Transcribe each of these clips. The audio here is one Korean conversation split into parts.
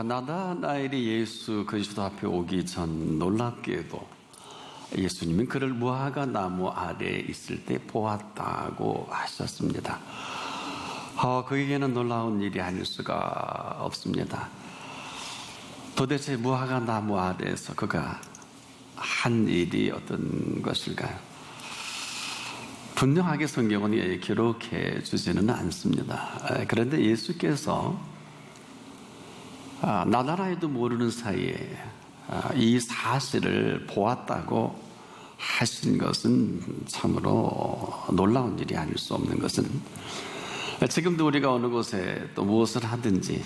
나다나엘이 예수 그리스도 앞에 오기 전 놀랍게도 예수님은 그를 무화과 나무 아래에 있을 때 보았다고 하셨습니다. 그에게는 놀라운 일이 아닐 수가 없습니다. 도대체 무화과 나무 아래에서 그가 한 일이 어떤 것일까요? 분명하게 성경은 기록해 주지는 않습니다. 그런데 예수께서 나다나엘도 모르는 사이에 이 사실을 보았다고 하신 것은 참으로 놀라운 일이 아닐 수 없는 것은, 지금도 우리가 어느 곳에 또 무엇을 하든지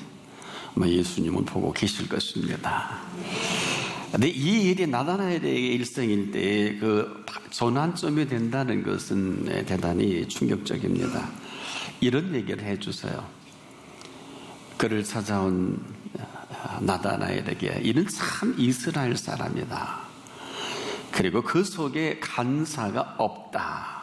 예수님은 보고 계실 것입니다. 근데 이 일이 나다나엘의 일생일 때의 그 전환점이 된다는 것은 대단히 충격적입니다. 이런 얘기를 해주세요. 그를 찾아온 나다나엘에게 이는 참 이스라엘 사람이다. 그리고 그 속에 간사가 없다.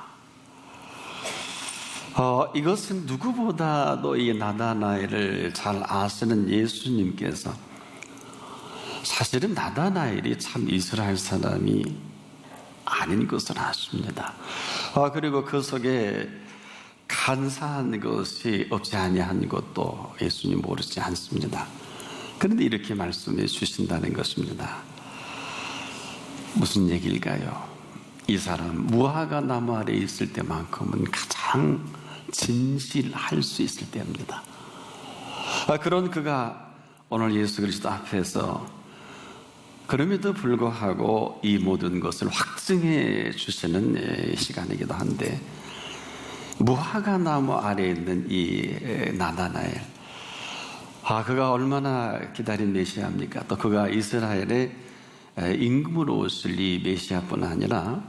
이것은 누구보다도 이 나다나엘을 잘 아시는 예수님께서 사실은 나다나엘이 참 이스라엘 사람이 아닌 것을 아십니다. 그리고 그 속에 간사한 것이 없지 아니한 것도 예수님 모르지 않습니다. 그런데 이렇게 말씀해 주신다는 것입니다. 무슨 얘기일까요? 이 사람 무화과 나무 아래에 있을 때만큼은 가장 진실할 수 있을 때입니다. 그런 그가 오늘 예수 그리스도 앞에서 그럼에도 불구하고 이 모든 것을 확증해 주시는 시간이기도 한데, 무화과 나무 아래에 있는 이 나다나엘, 그가 얼마나 기다린 메시아입니까? 또 그가 이스라엘의 임금으로 오실 이 메시아뿐 아니라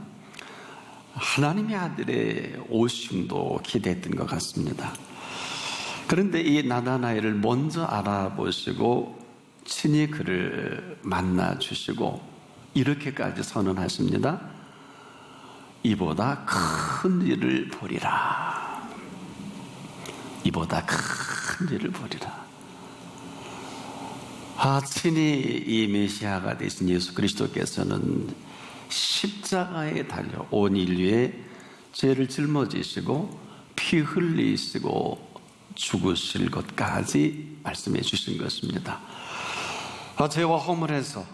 하나님의 아들의 오심도 기대했던 것 같습니다. 그런데 이 나다나엘을 먼저 알아보시고 친히 그를 만나 주시고 이렇게까지 선언하십니다. 이보다 큰 일을 보리라. 이보다 큰 일을 보리라. 친히 이 메시아가 되신 예수 그리스도께서는 십자가에 달려 온 인류의 죄를 짊어지시고 피 흘리시고 죽으실 것까지 말씀해 주신 것입니다. 죄와 허물에서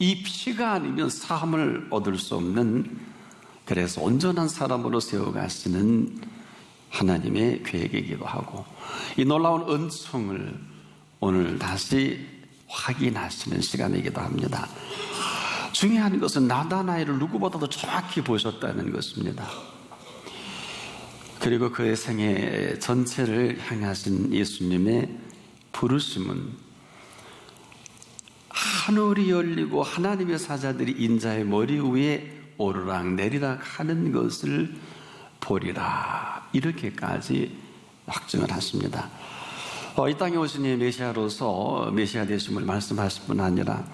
이 피가 아니면 사함을 얻을 수 없는, 그래서 온전한 사람으로 세워가시는 하나님의 계획이기도 하고, 이 놀라운 은총을 오늘 다시 확인하시는 시간이기도 합니다. 중요한 것은 나다나엘을 누구보다도 정확히 보셨다는 것입니다. 그리고 그의 생애 전체를 향하신 예수님의 부르심은 하늘이 열리고 하나님의 사자들이 인자의 머리 위에 오르락 내리락 하는 것을 보리라, 이렇게까지 확증을 하십니다. 이 땅에 오신 이 메시아로서 메시아 되심을 말씀하실 뿐 아니라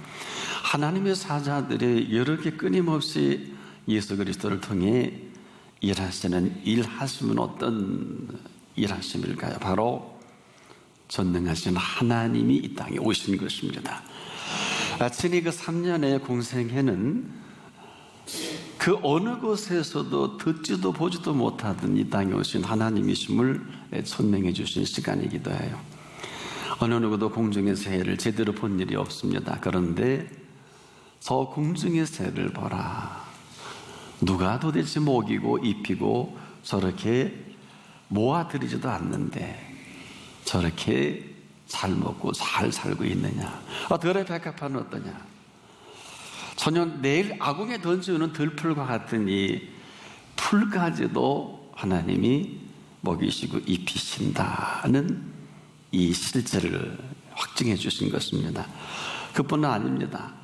하나님의 사자들이 여러 개 끊임없이 예수 그리스도를 통해 일하시는 일하심은 어떤 일하심일까요? 바로 전능하신 하나님이 이 땅에 오신 것입니다. 친히 그 3년의 공생애는 그 어느 곳에서도 듣지도 보지도 못하던 이 땅에 오신 하나님이심을 천명해 주신 시간이기도 해요. 어느 누구도 공중의 새를 제대로 본 일이 없습니다. 그런데 저 공중의 새를 보라. 누가 도대체 먹이고 입히고 저렇게 모아들이지도 않는데 저렇게 잘 먹고 잘 살고 있느냐? 들의 백합화는 어떠냐? 전혀 내일 아궁에 던지는 들풀과 같은 이 풀까지도 하나님이 먹이시고 입히신다는 이 실제를 확증해 주신 것입니다. 그뿐은 아닙니다.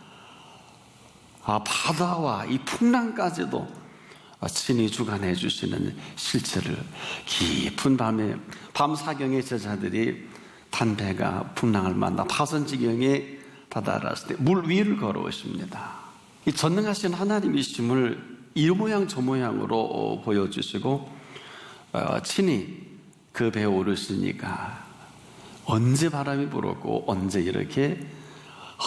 바다와 이 풍랑까지도 친히 주관해 주시는 실체를 깊은 밤에 밤사경의 제자들이 단배가 풍랑을 만나 파선지경에 다다랐을 때 물 위를 걸어오십니다. 이 전능하신 하나님이심을 이 모양 저 모양으로 보여주시고 친히 그 배에 오르시니까 언제 바람이 불었고 언제 이렇게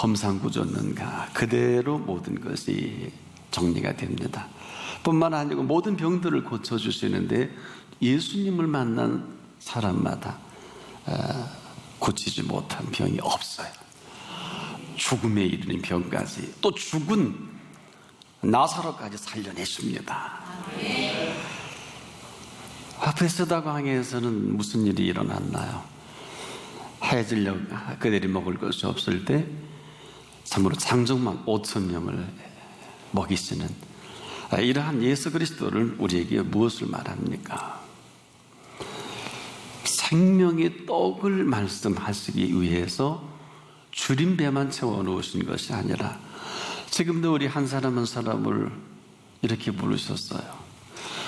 험상궂었는가, 그대로 모든 것이 정리가 됩니다. 뿐만 아니고 모든 병들을 고쳐주시는데 예수님을 만난 사람마다 고치지 못한 병이 없어요. 죽음에 이르는 병까지, 또 죽은 나사로까지 살려내십니다. 베세다 광야에서는 무슨 일이 일어났나요? 해질녘 그들이 먹을 것이 없을 때 참으로 장정만 5,000명을 먹이시는 이러한 예수 그리스도를 우리에게 무엇을 말합니까? 생명의 떡을 말씀하시기 위해서 줄인 배만 채워놓으신 것이 아니라 지금도 우리 한 사람 한 사람을 이렇게 부르셨어요.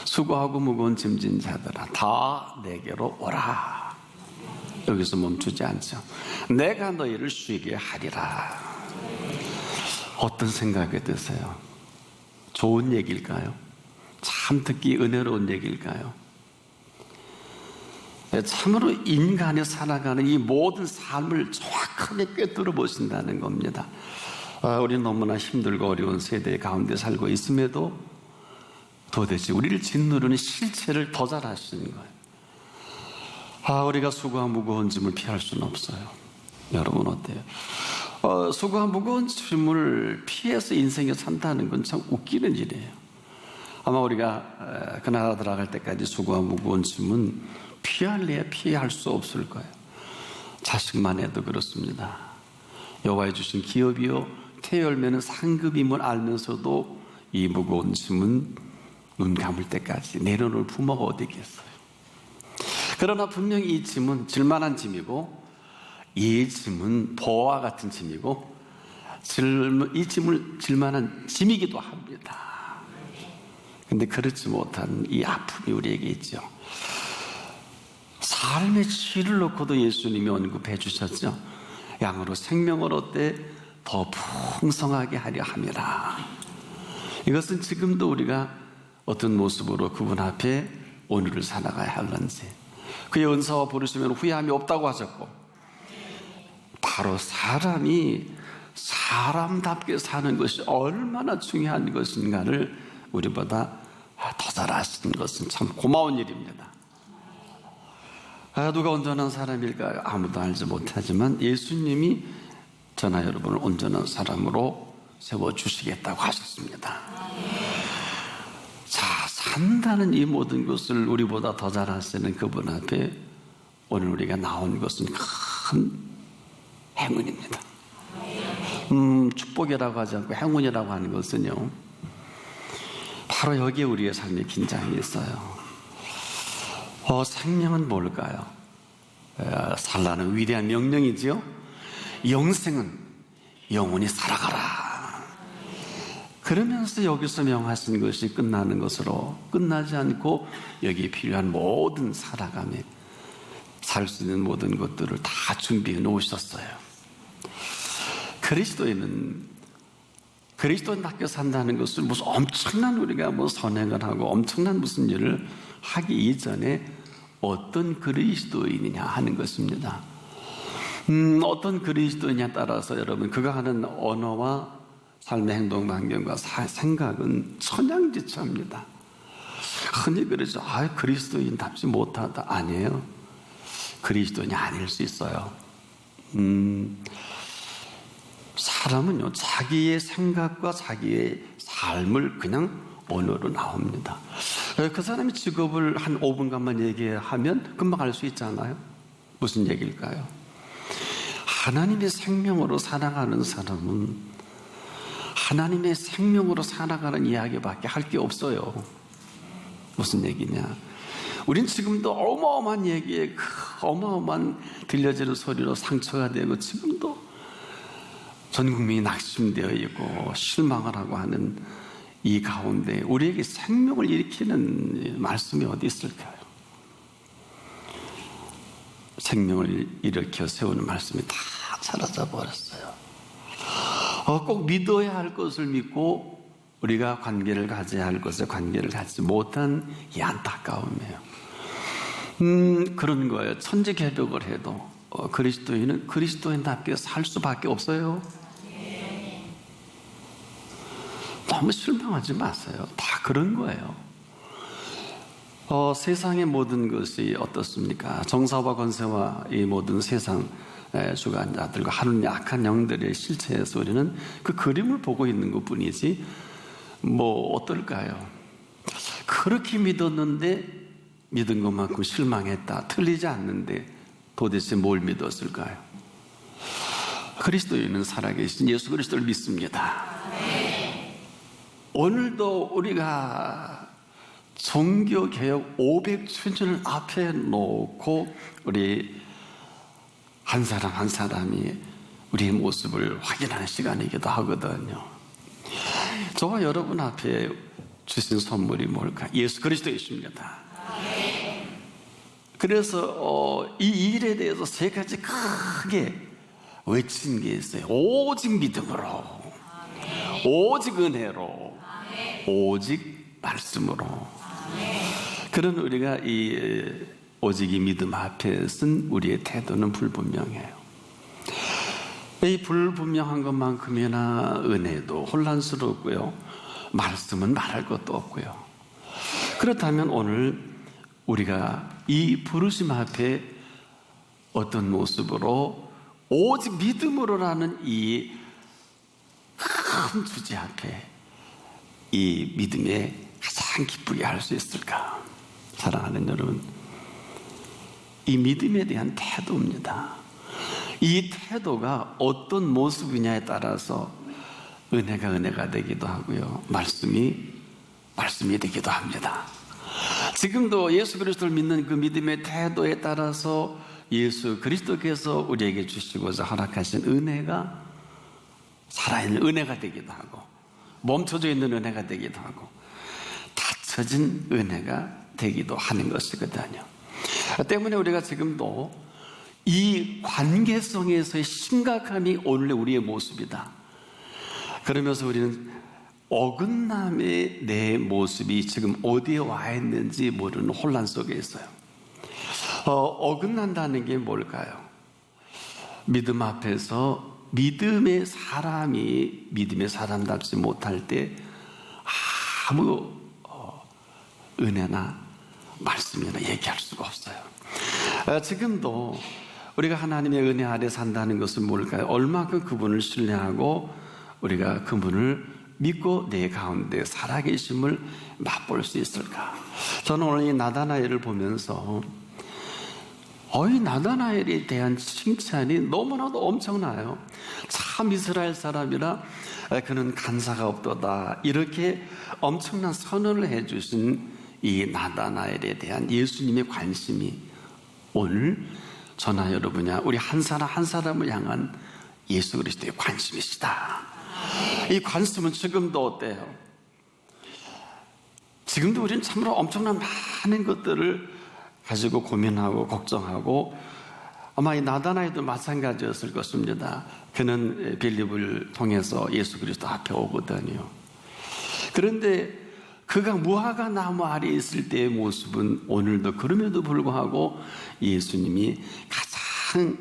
수고하고 무거운 짐진 자들아 다 내게로 오라. 여기서 멈추지 않죠. 내가 너희를 쉬게 하리라. 어떤 생각이 드세요? 좋은 얘기일까요? 참 듣기 은혜로운 얘기일까요? 참으로 인간이 살아가는 이 모든 삶을 정확하게 꿰뚫어 보신다는 겁니다. 우리는 너무나 힘들고 어려운 세대 가운데 살고 있음에도 도대체 우리를 짓누르는 실체를 더 잘 아시는 거예요. 우리가 수고와 무거운 짐을 피할 수는 없어요. 여러분 어때요? 수고와 무거운 짐을 피해서 인생에 산다는 건 참 웃기는 일이에요. 아마 우리가 그 나라 들어갈 때까지 수고와 무거운 짐은 피할래야 피할 수 없을 거예요. 자식만 해도 그렇습니다. 여호와의 주신 기업이요 태열매는 상급임을 알면서도 이 무거운 짐은 눈 감을 때까지 내려놓을 부모가 어디 있겠어요. 그러나 분명히 이 짐은 질만한 짐이고 이 짐은 보와 같은 짐이고 이 짐을 질만한 짐이기도 합니다. 그런데 그렇지 못한 이 아픔이 우리에게 있죠. 삶의 질을 놓고도 예수님이 언급해 주셨죠. 양으로 생명을 얻되 더 풍성하게 하려 함이라. 이것은 지금도 우리가 어떤 모습으로 그분 앞에 오늘을 살아가야 할런지, 그의 은사와 부르시면 후회함이 없다고 하셨고, 바로 사람이 사람답게 사는 것이 얼마나 중요한 것인가를 우리보다 더 잘 아시는 것은 참 고마운 일입니다. 누가 온전한 사람일까요? 아무도 알지 못하지만 예수님이 저나 여러분을 온전한 사람으로 세워주시겠다고 하셨습니다. 자, 산다는 이 모든 것을 우리보다 더 잘 아시는 그분 앞에 오늘 우리가 나온 것은 큰 행운입니다. 축복이라고 하지 않고 행운이라고 하는 것은요, 바로 여기에 우리의 삶의 긴장이 있어요. 생명은 뭘까요? 살라는 위대한 명령이지요. 영생은 영원히 살아가라. 그러면서 여기서 명하신 것이 끝나는 것으로 끝나지 않고 여기에 필요한 모든 살아감에 살 수 있는 모든 것들을 다 준비해 놓으셨어요. 그리스도인답게 산다는 것을 무슨 엄청난 우리가 선행을 하고 엄청난 무슨 일을 하기 이전에 어떤 그리스도인이냐 하는 것입니다. 어떤 그리스도인냐에 따라서 여러분 그가 하는 언어와 삶의 행동 반경과 생각은 천양지차입니다. 흔히 그러죠. 그리스도인답지 못하다. 아니에요. 그리스도인이 아닐 수 있어요. 사람은요, 자기의 생각과 자기의 삶을 그냥 언어로 나옵니다. 그 사람이 직업을 한 5분간만 얘기하면 금방 알 수 있잖아요. 무슨 얘기일까요? 하나님의 생명으로 살아가는 사람은 하나님의 생명으로 살아가는 이야기밖에 할 게 없어요. 무슨 얘기냐? 우린 지금도 어마어마한 얘기에 어마어마한 들려지는 소리로 상처가 되고 지금도 전 국민이 낙심되어 있고 실망을 하고 하는 이 가운데 우리에게 생명을 일으키는 말씀이 어디 있을까요? 생명을 일으켜 세우는 말씀이 다 사라져 버렸어요. 꼭 믿어야 할 것을 믿고 우리가 관계를 가져야 할 것에 관계를 갖지 못한 이 안타까움이에요. 그런 거예요. 천지개벽을 해도 그리스도인은 그리스도인답게 살 수밖에 없어요. 너무 실망하지 마세요. 다 그런 거예요. 세상의 모든 것이 어떻습니까? 정사와 권세와 이 모든 세상 주관자들과 하는 약한 영들의 실체에서 우리는 그 그림을 보고 있는 것 뿐이지 뭐 어떨까요? 그렇게 믿었는데 믿은 것만큼 실망했다. 틀리지 않는데 도대체 뭘 믿었을까요? 그리스도인은 살아계신 예수 그리스도를 믿습니다. 오늘도 우리가 종교개혁 500주년을 앞에 놓고 우리 한 사람 한 사람이 우리의 모습을 확인하는 시간이기도 하거든요. 저와 여러분 앞에 주신 선물이 뭘까? 예수 그리스도이십니다. 그래서 이 일에 대해서 세 가지 크게 외친 게 있어요. 오직 믿음으로, 오직 은혜로, 오직 말씀으로. 그런 우리가 이 오직 이 믿음 앞에 쓴 우리의 태도는 불분명해요. 이 불분명한 것만큼이나 은혜도 혼란스럽고요, 말씀은 말할 것도 없고요. 그렇다면 오늘 우리가 이 부르심 앞에 어떤 모습으로 오직 믿음으로라는 이 큰 주제 앞에 이 믿음에 가장 기쁘게 할 수 있을까? 사랑하는 여러분, 이 믿음에 대한 태도입니다. 이 태도가 어떤 모습이냐에 따라서 은혜가 되기도 하고요, 말씀이 되기도 합니다. 지금도 예수 그리스도를 믿는 그 믿음의 태도에 따라서 예수 그리스도께서 우리에게 주시고자 허락하신 은혜가 살아있는 은혜가 되기도 하고, 멈춰져 있는 은혜가 되기도 하고, 닫혀진 은혜가 되기도 하는 것이거든요. 때문에 우리가 지금도 이 관계성에서의 심각함이 오늘의 우리의 모습이다. 그러면서 우리는 어긋남의 내 모습이 지금 어디에 와 있는지 모르는 혼란 속에 있어요. 어긋난다는 게 뭘까요? 믿음 앞에서 믿음의 사람이 믿음의 사람답지 못할 때 아무 은혜나 말씀이나 얘기할 수가 없어요. 지금도 우리가 하나님의 은혜 아래 산다는 것은 뭘까요? 얼마큼 그분을 신뢰하고 우리가 그분을 믿고 내 가운데 살아계심을 맛볼 수 있을까? 저는 오늘 이 나다나엘을 보면서 이 나다나엘에 대한 칭찬이 너무나도 엄청나요. 참 이스라엘 사람이라 그는 간사가 없도다, 이렇게 엄청난 선언을 해주신 이 나다나엘에 대한 예수님의 관심이 오늘 저나 여러분이야 우리 한 사람 한 사람을 향한 예수 그리스도의 관심이시다. 이 관심은 지금도 어때요? 지금도 우리는 참으로 엄청난 많은 것들을 가지고 고민하고 걱정하고, 아마 이 나다나엘도 마찬가지였을 것입니다. 그는 빌립을 통해서 예수 그리스도 앞에 오거든요. 그런데 그가 무화과 나무 아래 있을 때의 모습은 오늘도 그럼에도 불구하고 예수님이 가장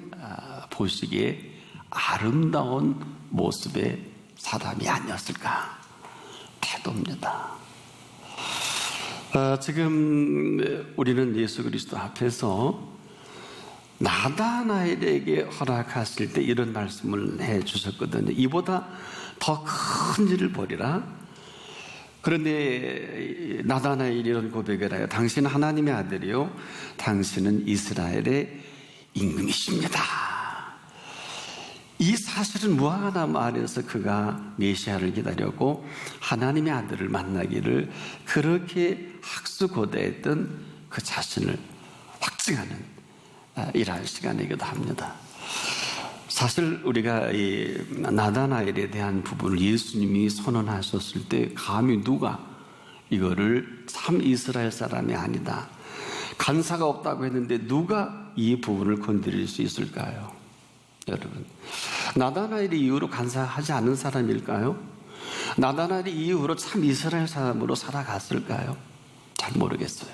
보시기에 아름다운 모습의 사람이 아니었을까? 태도입니다. 지금 우리는 예수 그리스도 앞에서 나다나엘에게 허락하실 때 이런 말씀을 해 주셨거든요. 이보다 더 큰 일을 보리라. 그런데 나다나엘이 이런 고백을 해요. 당신은 하나님의 아들이요, 당신은 이스라엘의 임금이십니다. 이 사실은 무화과나무 아래에서 그가 메시아를 기다렸고 하나님의 아들을 만나기를 그렇게 학수고대했던 그 자신을 확증하는 이러한 시간이기도 합니다. 사실 우리가 이 나다나엘에 대한 부분을 예수님이 선언하셨을 때 감히 누가 이거를 참 이스라엘 사람이 아니다, 간사가 없다고 했는데 누가 이 부분을 건드릴 수 있을까요? 여러분, 나다나엘이 이후로 간사하지 않은 사람일까요? 나다나엘이 이후로 참 이스라엘 사람으로 살아갔을까요? 잘 모르겠어요.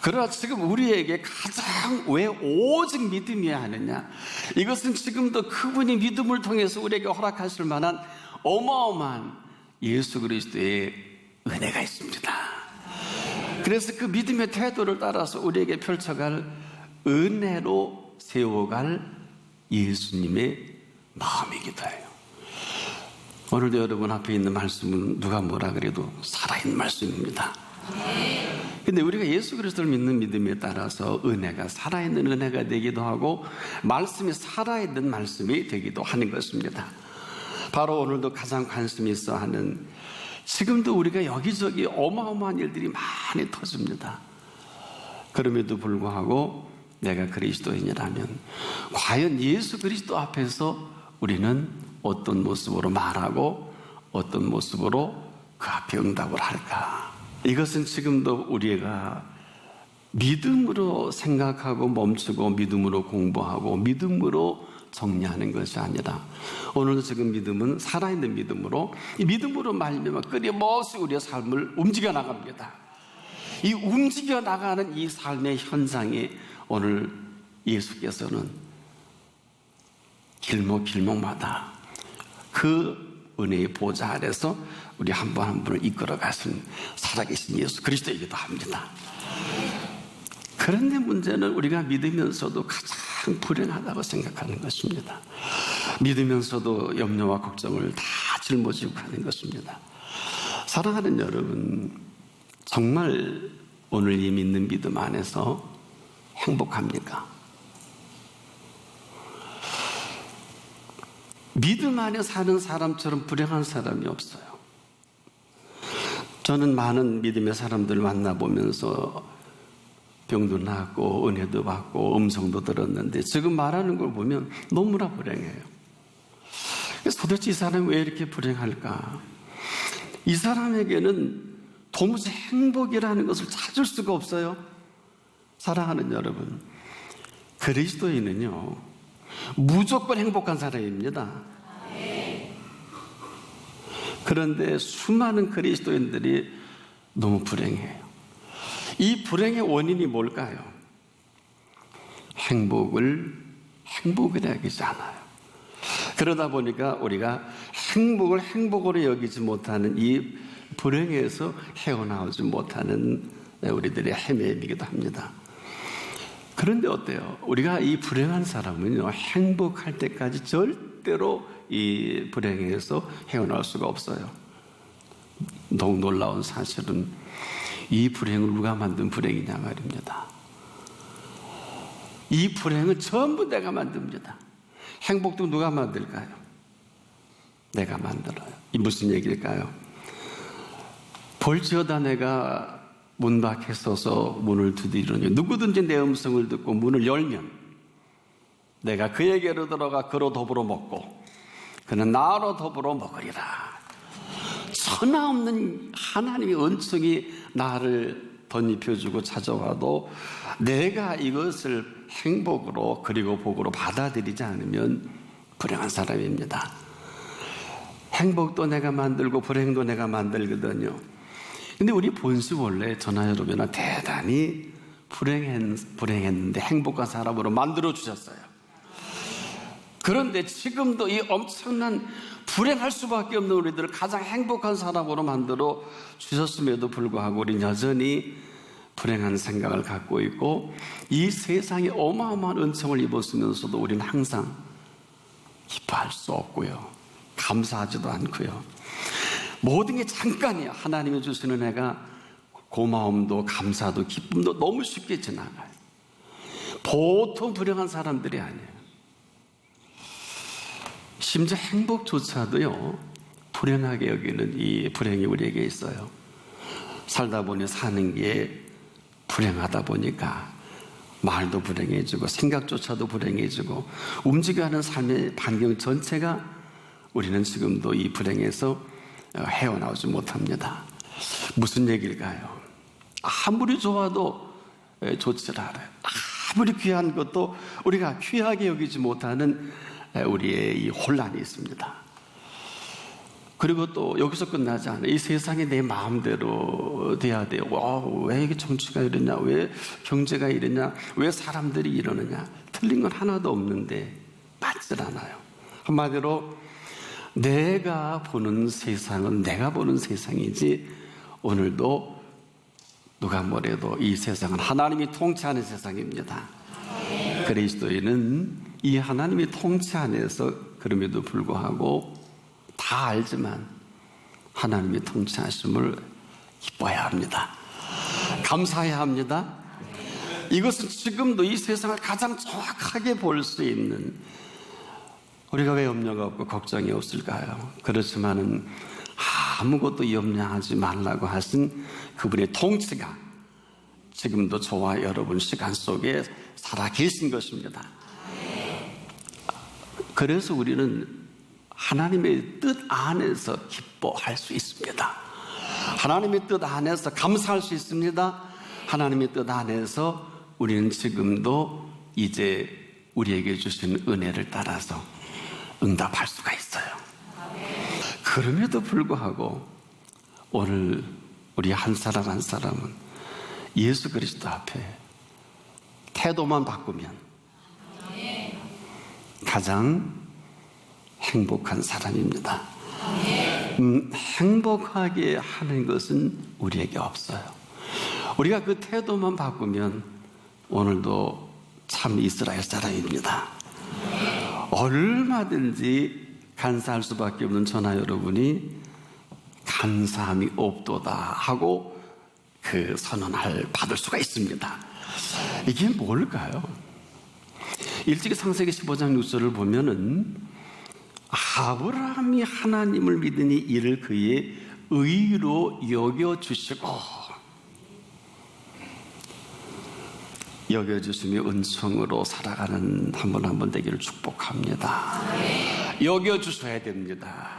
그러나 지금 우리에게 가장 왜 오직 믿음이어야 하느냐? 이것은 지금도 그분이 믿음을 통해서 우리에게 허락하실 만한 어마어마한 예수 그리스도의 은혜가 있습니다. 그래서 그 믿음의 태도를 따라서 우리에게 펼쳐갈 은혜로 세워갈 예수님의 마음이기도 해요. 오늘도 여러분 앞에 있는 말씀은 누가 뭐라 그래도 살아있는 말씀입니다. 근데 우리가 예수 그리스도를 믿는 믿음에 따라서 은혜가 살아있는 은혜가 되기도 하고 말씀이 살아있는 말씀이 되기도 하는 것입니다. 바로 오늘도 가장 관심이 있어 하는, 지금도 우리가 여기저기 어마어마한 일들이 많이 터집니다. 그럼에도 불구하고 내가 그리스도인이라면 과연 예수 그리스도 앞에서 우리는 어떤 모습으로 말하고 어떤 모습으로 그 앞에 응답을 할까? 이것은 지금도 우리가 믿음으로 생각하고 멈추고 믿음으로 공부하고 믿음으로 정리하는 것이 아니라, 오늘도 지금 믿음은 살아있는 믿음으로, 이 믿음으로 말미암아 끊임없이 우리의 삶을 움직여 나갑니다. 이 움직여 나가는 이 삶의 현장에 오늘 예수께서는 길목마다 그 은혜의 보좌 아래서 우리 한 분 한 분을 이끌어 가신 살아계신 예수 그리스도이기도 합니다. 그런데 문제는 우리가 믿으면서도 가장 불행하다고 생각하는 것입니다. 믿으면서도 염려와 걱정을 다 짊어지고 가는 것입니다. 사랑하는 여러분, 정말 오늘 이 믿는 믿음 안에서 행복합니까? 믿음 안에 사는 사람처럼 불행한 사람이 없어요. 저는 많은 믿음의 사람들 만나보면서 병도 낫고 은혜도 받고 음성도 들었는데 지금 말하는 걸 보면 너무나 불행해요. 그래서 도대체 이 사람이 왜 이렇게 불행할까? 이 사람에게는 도무지 행복이라는 것을 찾을 수가 없어요. 사랑하는 여러분, 그리스도인은요 무조건 행복한 사람입니다. 그런데 수많은 그리스도인들이 너무 불행해요. 이 불행의 원인이 뭘까요? 행복을 여기지 않아요. 그러다 보니까 우리가 행복을 행복으로 여기지 못하는 이 불행에서 헤어나오지 못하는 우리들의 헤매이기도 합니다. 그런데 어때요? 우리가 이 불행한 사람은요, 행복할 때까지 절대로 이 불행에서 헤어나올 수가 없어요. 너무 놀라운 사실은 이 불행을 누가 만든 불행이냐 말입니다. 이 불행은 전부 내가 만듭니다. 행복도 누가 만들까요? 내가 만들어요. 이 무슨 얘기일까요? 볼지어다 내가 문 밖에 서서 문을 두드리니 누구든지 내 음성을 듣고 문을 열면 내가 그에게로 들어가 그로 더불어 먹고 그는 나로 더불어 먹으리라. 천하 없는 하나님의 은총이 나를 덧입혀주고 찾아와도 내가 이것을 행복으로 그리고 복으로 받아들이지 않으면 불행한 사람입니다. 행복도 내가 만들고 불행도 내가 만들거든요. 근데 우리 본수 원래 저나 여러분은 대단히 불행했는데 행복한 사람으로 만들어 주셨어요. 그런데 지금도 이 엄청난 불행할 수밖에 없는 우리들을 가장 행복한 사람으로 만들어 주셨음에도 불구하고 우리는 여전히 불행한 생각을 갖고 있고 이 세상에 어마어마한 은총을 입었으면서도 우리는 항상 기뻐할 수 없고요, 감사하지도 않고요. 모든 게 잠깐이야. 하나님이 주시는 은혜가 고마움도 감사도 기쁨도 너무 쉽게 지나가요. 보통 불행한 사람들이 아니에요. 심지어 행복조차도요 불행하게 여기는 이 불행이 우리에게 있어요. 살다 보니 사는 게 불행하다 보니까 말도 불행해지고 생각조차도 불행해지고 움직여가는 삶의 반경 전체가 우리는 지금도 이 불행에서 헤어나오지 못합니다. 무슨 얘기일까요? 아무리 좋아도 좋지를 않아요. 아무리 귀한 것도 우리가 귀하게 여기지 못하는 우리의 이 혼란이 있습니다. 그리고 또 여기서 끝나지 않아요. 이 세상이 내 마음대로 돼야 돼요. 왜 이게 정치가 이러냐, 왜 경제가 이러냐, 왜 사람들이 이러느냐. 틀린 건 하나도 없는데 맞질 않아요. 한마디로 내가 보는 세상은 내가 보는 세상이지, 오늘도 누가 뭐래도 이 세상은 하나님이 통치하는 세상입니다. 그리스도인은 이 하나님이 통치 안에서 그럼에도 불구하고 다 알지만 하나님의 통치하심을 기뻐해야 합니다. 감사해야 합니다. 이것은 지금도 이 세상을 가장 정확하게 볼 수 있는, 우리가 왜 염려가 없고 걱정이 없을까요? 그렇지만은 아무것도 염려하지 말라고 하신 그분의 통치가 지금도 저와 여러분 시간 속에 살아 계신 것입니다. 그래서 우리는 하나님의 뜻 안에서 기뻐할 수 있습니다. 하나님의 뜻 안에서 감사할 수 있습니다. 하나님의 뜻 안에서 우리는 지금도 이제 우리에게 주신 은혜를 따라서 응답할 수가 있어요. 그럼에도 불구하고 오늘 우리 한 사람 한 사람은 예수 그리스도 앞에 태도만 바꾸면 가장 행복한 사람입니다. 행복하게 하는 것은 우리에게 없어요. 우리가 그 태도만 바꾸면 오늘도 참 이스라엘 사람입니다. 얼마든지 간사할 수밖에 없는 저나 여러분이 간사함이 없도다 하고 그 선언을 받을 수가 있습니다. 이게 뭘까요? 일찍이 창세기 15장 6절을 보면은 아브라함이 하나님을 믿으니 이를 그의 의로 여겨주시고, 여겨주심이 은총으로 살아가는 한 분 한 분 되기를 축복합니다. 여겨주셔야 됩니다.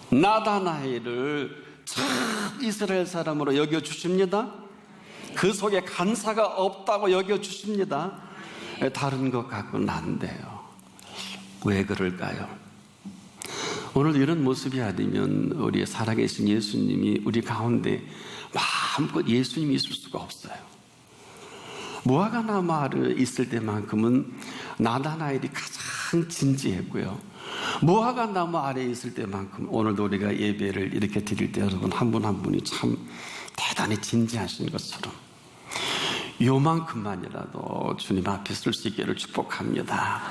나다나엘을 참 이스라엘 사람으로 여겨주십니다. 그 속에 간사가 없다고 여겨주십니다. 다른 것 갖고는 안 돼요. 왜 그럴까요? 오늘 이런 모습이 아니면 우리 살아계신 예수님이 우리 가운데 마음껏 예수님이 있을 수가 없어요. 무화과나무 아래 있을 때만큼은 나다나엘이 가장 진지했고요. 무화과나무 아래 있을 때만큼 오늘도 우리가 예배를 이렇게 드릴 때 여러분 한 분 한 분이 참 대단히 진지하신 것처럼 요만큼만이라도 주님 앞에 쓸 수 있기를 축복합니다.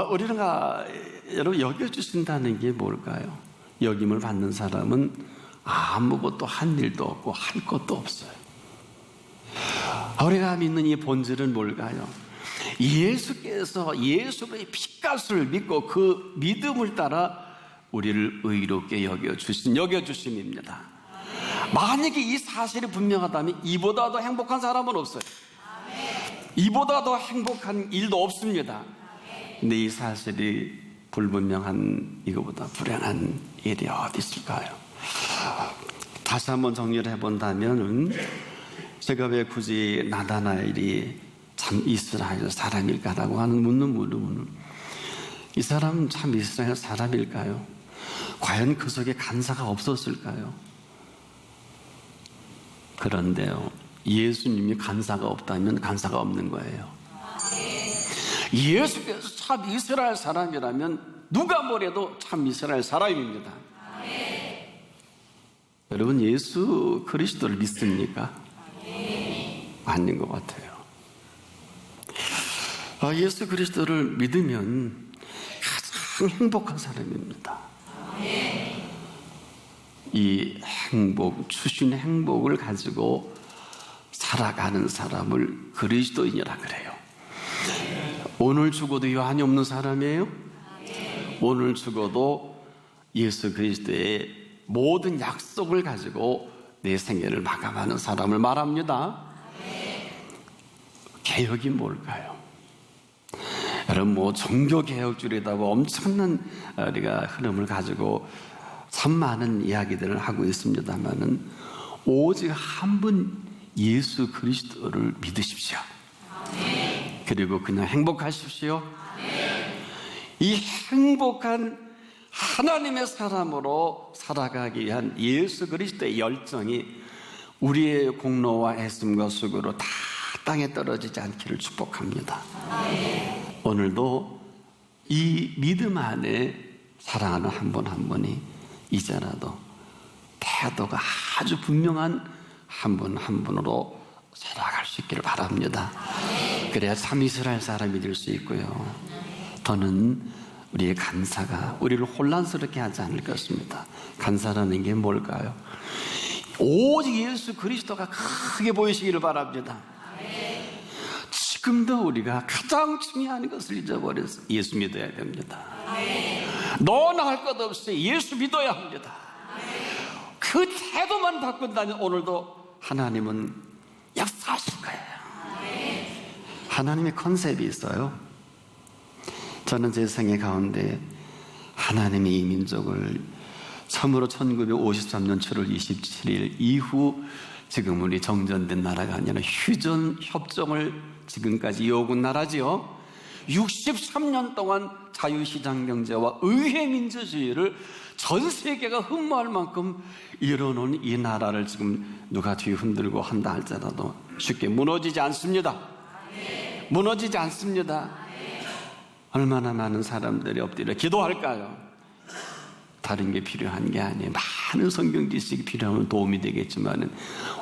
우리가 여러분 여겨주신다는 게 뭘까요? 여김을 받는 사람은 아무것도 한 일도 없고 할 것도 없어요. 우리가 믿는 이 본질은 뭘까요? 예수께서 예수의 피값을 믿고 그 믿음을 따라 우리를 의롭게 여겨주심입니다. 만약에 이 사실이 분명하다면 이보다 더 행복한 사람은 없어요. 이보다 더 행복한 일도 없습니다. 근데 이 사실이 불분명한 이거보다 불행한 일이 어디 있을까요? 다시 한번 정리를 해본다면, 제가 왜 굳이 나다나엘이 참 이스라엘 사람일까라고 하는 묻는 물음은, 이 사람은 참 이스라엘 사람일까요? 과연 그 속에 간사가 없었을까요? 그런데요, 예수님이 간사가 없다면 간사가 없는 거예요. 예수께서 참 이스라엘 사람이라면 누가 뭐래도 참 이스라엘 사람입니다. 여러분, 예수 그리스도를 믿습니까? 아닌 것 같아요. 예수 그리스도를 믿으면 가장 행복한 사람입니다. 이 행복, 주신 행복을 가지고 살아가는 사람을 그리스도인이라 그래요. 오늘 죽어도 요한이 없는 사람이에요? 오늘 죽어도 예수 그리스도의 모든 약속을 가지고 내 생애를 마감하는 사람을 말합니다. 개혁이 뭘까요? 여러분, 종교개혁주의라고 엄청난 우리가 흐름을 가지고 참 많은 이야기들을 하고 있습니다만은, 오직 한 분 예수 그리스도를 믿으십시오. 그리고 그냥 행복하십시오. 이 행복한 하나님의 사람으로 살아가기 위한 예수 그리스도의 열정이 우리의 공로와 애씀과 수고로 다 땅에 떨어지지 않기를 축복합니다. 오늘도 이 믿음 안에 사랑하는 한 분 한 분이 이제라도 태도가 아주 분명한 한 분 한 분으로 살아갈 수 있기를 바랍니다. 그래야 참 이스라엘 사람이 될 수 있고요. 더는 우리의 간사가 우리를 혼란스럽게 하지 않을 것입니다. 간사라는 게 뭘까요? 오직 예수 그리스도가 크게 보이시기를 바랍니다. 지금도 우리가 가장 중요한 것을 잊어버려서 예수 믿어야 됩니다. 너나 할 것 없이 예수 믿어야 합니다. 그 태도만 바꾼다면 오늘도 하나님은 역사하실 거예요. 하나님의 컨셉이 있어요. 저는 제 생애 가운데 하나님이 이 민족을 처음으로 1953년 7월 27일 이후 지금 우리 정전된 나라가 아니라 휴전 협정을 지금까지 이어온 나라지요. 63년 동안 자유시장 경제와 의회 민주주의를 전 세계가 흠모할 만큼 이뤄놓은 이 나라를 지금 누가 뒤흔들고 한다 할지라도 쉽게 무너지지 않습니다. 무너지지 않습니다. 얼마나 많은 사람들이 엎드려 기도할까요? 다른 게 필요한 게 아니에요. 많은 성경 지식이 필요하면 도움이 되겠지만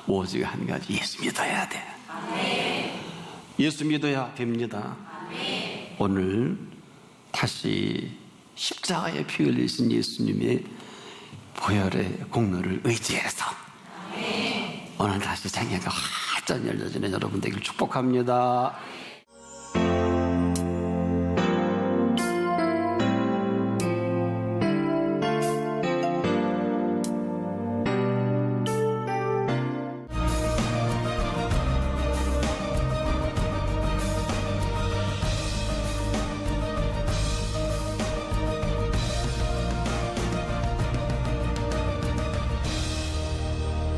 오직 한 가지, 예수 믿어야 돼. 예수 믿어야 됩니다. 오늘 다시 십자가에 피 흘리신 예수님의 보혈의 공로를 의지해서 오늘 다시 생애가 활짝 열려지는 여러분 되기를 축복합니다.